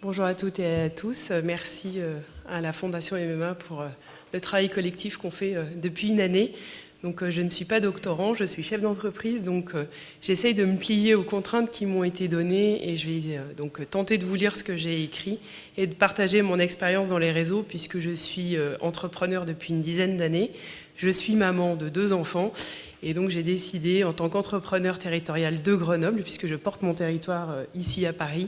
Bonjour à toutes et à tous. Merci à la Fondation MMA pour le travail collectif qu'on fait depuis une année. Donc, je ne suis pas doctorant, je suis chef d'entreprise, donc j'essaye de me plier aux contraintes qui m'ont été données et je vais donc tenter de vous lire ce que j'ai écrit et de partager mon expérience dans les réseaux puisque je suis entrepreneur depuis une dizaine d'années. Je suis maman de 2 enfants et donc j'ai décidé en tant qu'entrepreneur territorial de Grenoble, puisque je porte mon territoire ici à Paris,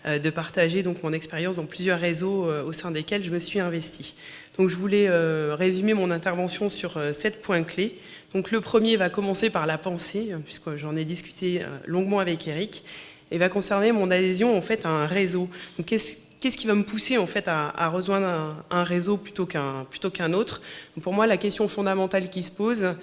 de partager donc mon expérience dans plusieurs réseaux au sein desquels je me suis investie. Donc je voulais résumer mon intervention sur 7 points clés. Donc le premier va commencer par la pensée, puisque j'en ai discuté longuement avec Eric, et va concerner mon adhésion en fait à un réseau. Donc qu'est-ce qui va me pousser en fait à rejoindre un réseau plutôt qu'un autre? Donc pour moi, la question fondamentale qui se pose,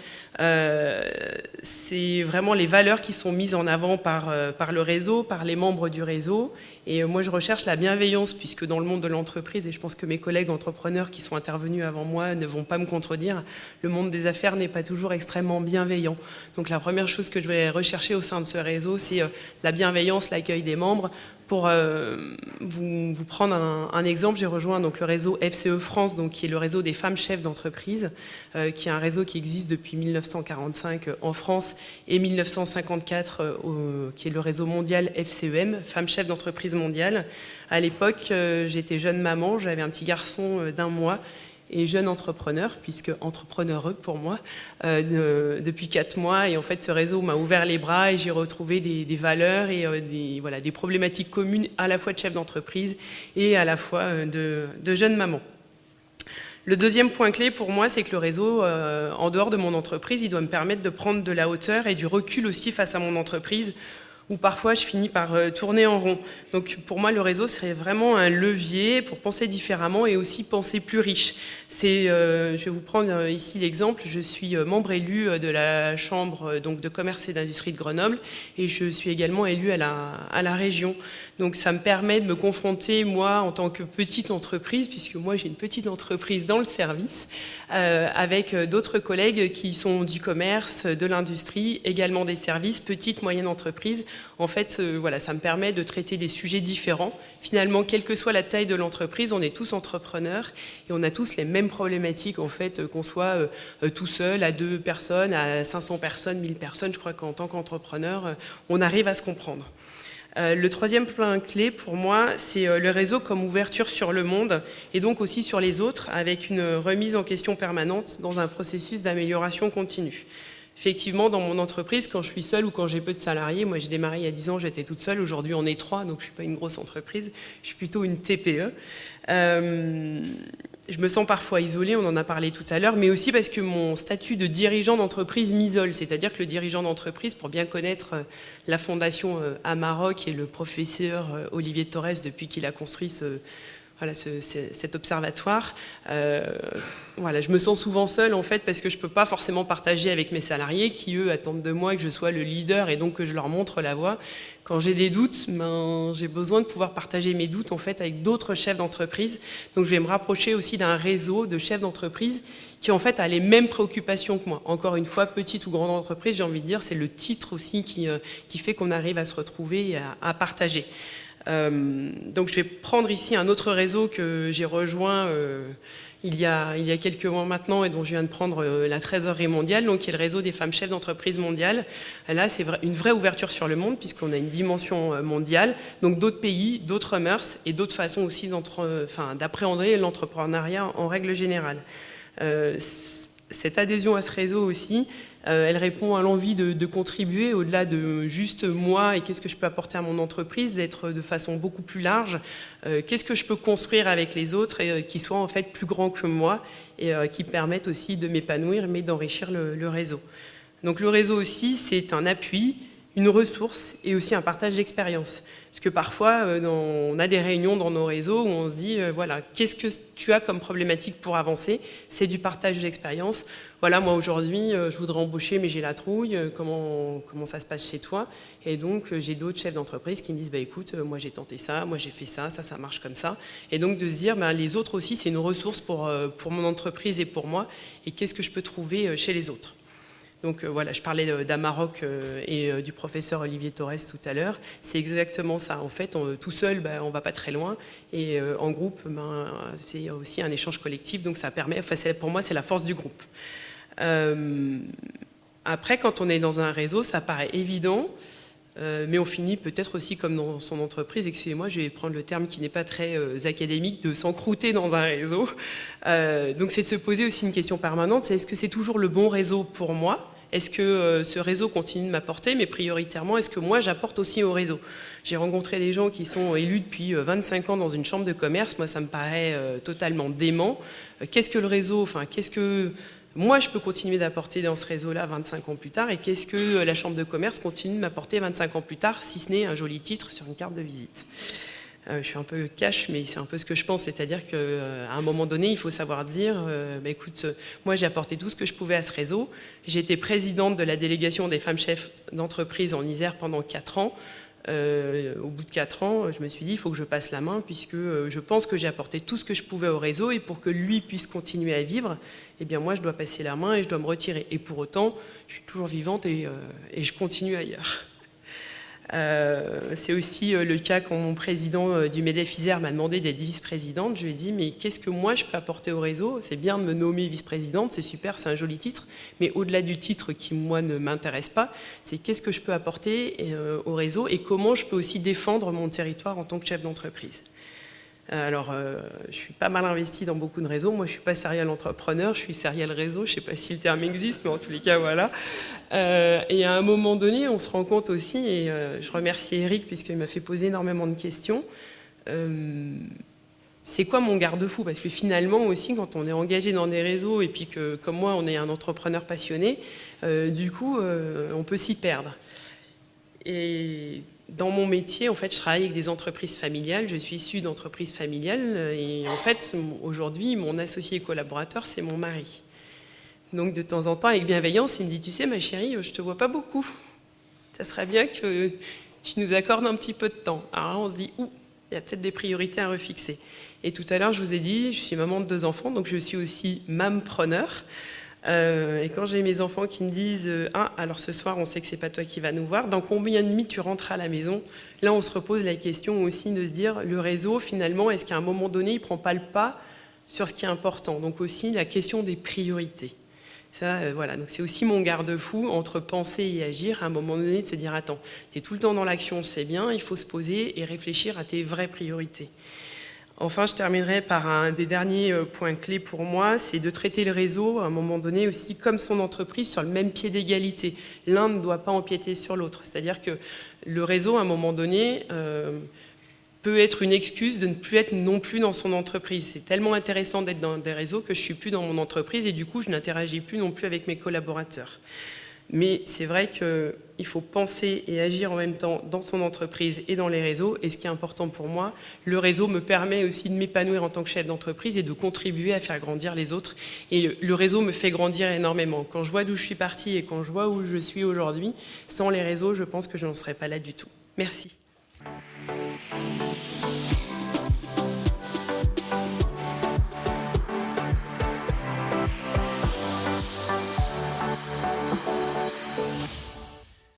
c'est vraiment les valeurs qui sont mises en avant par le réseau, par les membres du réseau. Et moi, je recherche la bienveillance, puisque dans le monde de l'entreprise, et je pense que mes collègues entrepreneurs qui sont intervenus avant moi ne vont pas me contredire, le monde des affaires n'est pas toujours extrêmement bienveillant. Donc la première chose que je vais rechercher au sein de ce réseau, c'est la bienveillance, l'accueil des membres. Pour vous prendre un exemple, j'ai rejoint donc le réseau FCE France, donc, qui est le réseau des femmes chefs d'entreprise, qui est un réseau qui existe depuis 1945 en France et 1954, qui est le réseau mondial FCEM, femmes chefs d'entreprise mondiale. À l'époque, j'étais jeune maman, j'avais un petit garçon d'1 mois, et jeune entrepreneur, puisque entrepreneureux pour moi, depuis 4 mois. Et en fait, ce réseau m'a ouvert les bras et j'ai retrouvé des valeurs et des problématiques communes à la fois de chef d'entreprise et à la fois de jeune maman. Le deuxième point clé pour moi, c'est que le réseau, en dehors de mon entreprise, il doit me permettre de prendre de la hauteur et du recul aussi face à mon entreprise, où parfois je finis par tourner en rond. Donc pour moi, le réseau serait vraiment un levier pour penser différemment et aussi penser plus riche. Je vais vous prendre ici l'exemple, je suis membre élu de la Chambre donc, de commerce et d'industrie de Grenoble et je suis également élu à la région. Donc ça me permet de me confronter, moi, en tant que petite entreprise, puisque moi j'ai une petite entreprise dans le service, avec d'autres collègues qui sont du commerce, de l'industrie, également des services, petites, moyennes entreprises. En fait, ça me permet de traiter des sujets différents. Finalement, quelle que soit la taille de l'entreprise, on est tous entrepreneurs et on a tous les mêmes problématiques, en fait, qu'on soit tout seul, à 2 personnes, à 500 personnes, 1000 personnes. Je crois qu'en tant qu'entrepreneur, on arrive à se comprendre. Le troisième point clé pour moi, c'est le réseau comme ouverture sur le monde et donc aussi sur les autres, avec une remise en question permanente dans un processus d'amélioration continue. Effectivement, dans mon entreprise, quand je suis seule ou quand j'ai peu de salariés, moi j'ai démarré il y a 10 ans, j'étais toute seule, aujourd'hui on est 3, donc je ne suis pas une grosse entreprise, je suis plutôt une TPE. Je me sens parfois isolée, on en a parlé tout à l'heure, mais aussi parce que mon statut de dirigeant d'entreprise m'isole, c'est-à-dire que le dirigeant d'entreprise, pour bien connaître la fondation à Maroc et le professeur Olivier Torres depuis qu'il a construit cet observatoire. Je me sens souvent seule en fait parce que je ne peux pas forcément partager avec mes salariés qui eux attendent de moi que je sois le leader et donc que je leur montre la voie. Quand j'ai des doutes, j'ai besoin de pouvoir partager mes doutes en fait avec d'autres chefs d'entreprise. Donc je vais me rapprocher aussi d'un réseau de chefs d'entreprise qui en fait a les mêmes préoccupations que moi. Encore une fois, petite ou grande entreprise, j'ai envie de dire, c'est le titre aussi qui fait qu'on arrive à se retrouver et à partager. Donc je vais prendre ici un autre réseau que j'ai rejoint il y a quelques mois maintenant et dont je viens de prendre la trésorerie mondiale, donc qui est le réseau des femmes chefs d'entreprise mondiales. Là, c'est une vraie ouverture sur le monde puisqu'on a une dimension mondiale, donc d'autres pays, d'autres mœurs et d'autres façons aussi d'appréhender l'entrepreneuriat en règle générale. Cette adhésion à ce réseau aussi, elle répond à l'envie de contribuer au-delà de juste moi et qu'est-ce que je peux apporter à mon entreprise, d'être de façon beaucoup plus large, qu'est-ce que je peux construire avec les autres et qui soient en fait plus grands que moi et qui permettent aussi de m'épanouir mais d'enrichir le réseau. Donc le réseau aussi, c'est un appui, une ressource et aussi un partage d'expérience. Parce que parfois, on a des réunions dans nos réseaux où on se dit, qu'est-ce que tu as comme problématique pour avancer? C'est du partage d'expérience. Voilà, moi aujourd'hui, je voudrais embaucher, mais j'ai la trouille. Comment ça se passe chez toi? Et donc, j'ai d'autres chefs d'entreprise qui me disent, écoute, moi j'ai tenté ça, moi j'ai fait ça marche comme ça. Et donc de se dire, les autres aussi, c'est une ressource pour mon entreprise et pour moi. Et qu'est-ce que je peux trouver chez les autres? Donc voilà, je parlais d'Amarok et du professeur Olivier Torres tout à l'heure. C'est exactement ça. En fait, tout seul, on ne va pas très loin. Et en groupe, c'est aussi un échange collectif. Donc ça permet, pour moi, c'est la force du groupe. Après, quand on est dans un réseau, ça paraît évident. Mais on finit peut-être aussi comme dans son entreprise, excusez-moi, je vais prendre le terme qui n'est pas très académique, de s'encrouter dans un réseau. Donc c'est de se poser aussi une question permanente, c'est est-ce que c'est toujours le bon réseau pour moi ? Est-ce que ce réseau continue de m'apporter, mais prioritairement, est-ce que moi j'apporte aussi au réseau ? J'ai rencontré des gens qui sont élus depuis 25 ans dans une chambre de commerce, moi ça me paraît totalement dément. Qu'est-ce que le réseau, enfin qu'est-ce que... Moi, je peux continuer d'apporter dans ce réseau-là 25 ans plus tard, et qu'est-ce que la Chambre de commerce continue de m'apporter 25 ans plus tard, si ce n'est un joli titre sur une carte de visite. Je suis un peu cash, mais c'est un peu ce que je pense, c'est-à-dire qu'à un moment donné, il faut savoir dire, écoute, moi j'ai apporté tout ce que je pouvais à ce réseau, j'ai été présidente de la délégation des femmes chefs d'entreprise en Isère pendant 4 ans, au bout de 4 ans, je me suis dit, il faut que je passe la main puisque je pense que j'ai apporté tout ce que je pouvais au réseau et pour que lui puisse continuer à vivre, eh bien moi je dois passer la main et je dois me retirer. Et pour autant, je suis toujours vivante et je continue ailleurs. C'est aussi le cas quand mon président du MEDEF Isère m'a demandé d'être vice-présidente. Je lui ai dit, mais qu'est-ce que moi je peux apporter au réseau ? C'est bien de me nommer vice-présidente, c'est super, c'est un joli titre, mais au-delà du titre qui, moi, ne m'intéresse pas, c'est qu'est-ce que je peux apporter au réseau et comment je peux aussi défendre mon territoire en tant que chef d'entreprise. Alors, je suis pas mal investie dans beaucoup de réseaux. Moi, je suis pas serial entrepreneur, je suis serial réseau. Je sais pas si le terme existe, mais en tous les cas, voilà. Et à un moment donné, on se rend compte aussi, et je remercie Eric puisqu'il m'a fait poser énormément de questions. C'est quoi mon garde-fou ? Parce que finalement aussi, quand on est engagé dans des réseaux et puis que, comme moi, on est un entrepreneur passionné, du coup, on peut s'y perdre. Et dans mon métier, en fait, je travaille avec des entreprises familiales. Je suis issue d'entreprises familiales. Et en fait, aujourd'hui, mon associé collaborateur, c'est mon mari. Donc, de temps en temps, avec bienveillance, il me dit, tu sais, ma chérie, je te vois pas beaucoup. Ça serait bien que tu nous accordes un petit peu de temps. Alors là, on se dit, il y a peut-être des priorités à refixer. Et tout à l'heure, je vous ai dit, je suis maman de 2 enfants, donc je suis aussi mampreneur. Et quand j'ai mes enfants qui me disent « Ah, alors ce soir, on sait que c'est pas toi qui vas nous voir, dans combien de nuits tu rentres à la maison ?» Là, on se repose la question aussi de se dire, le réseau, finalement, est-ce qu'à un moment donné, il ne prend pas le pas sur ce qui est important ? Donc aussi, la question des priorités. Ça, voilà. Donc c'est aussi mon garde-fou entre penser et agir, à un moment donné, de se dire « Attends, tu es tout le temps dans l'action, c'est bien, il faut se poser et réfléchir à tes vraies priorités. » Enfin, je terminerai par un des derniers points clés pour moi, c'est de traiter le réseau, à un moment donné aussi, comme son entreprise, sur le même pied d'égalité. L'un ne doit pas empiéter sur l'autre. C'est-à-dire que le réseau, à un moment donné, peut être une excuse de ne plus être non plus dans son entreprise. C'est tellement intéressant d'être dans des réseaux que je ne suis plus dans mon entreprise et du coup, je n'interagis plus non plus avec mes collaborateurs. Mais c'est vrai qu'il faut penser et agir en même temps dans son entreprise et dans les réseaux. Et ce qui est important pour moi, le réseau me permet aussi de m'épanouir en tant que chef d'entreprise et de contribuer à faire grandir les autres. Et le réseau me fait grandir énormément. Quand je vois d'où je suis partie et quand je vois où je suis aujourd'hui, sans les réseaux, je pense que je n'en serais pas là du tout. Merci.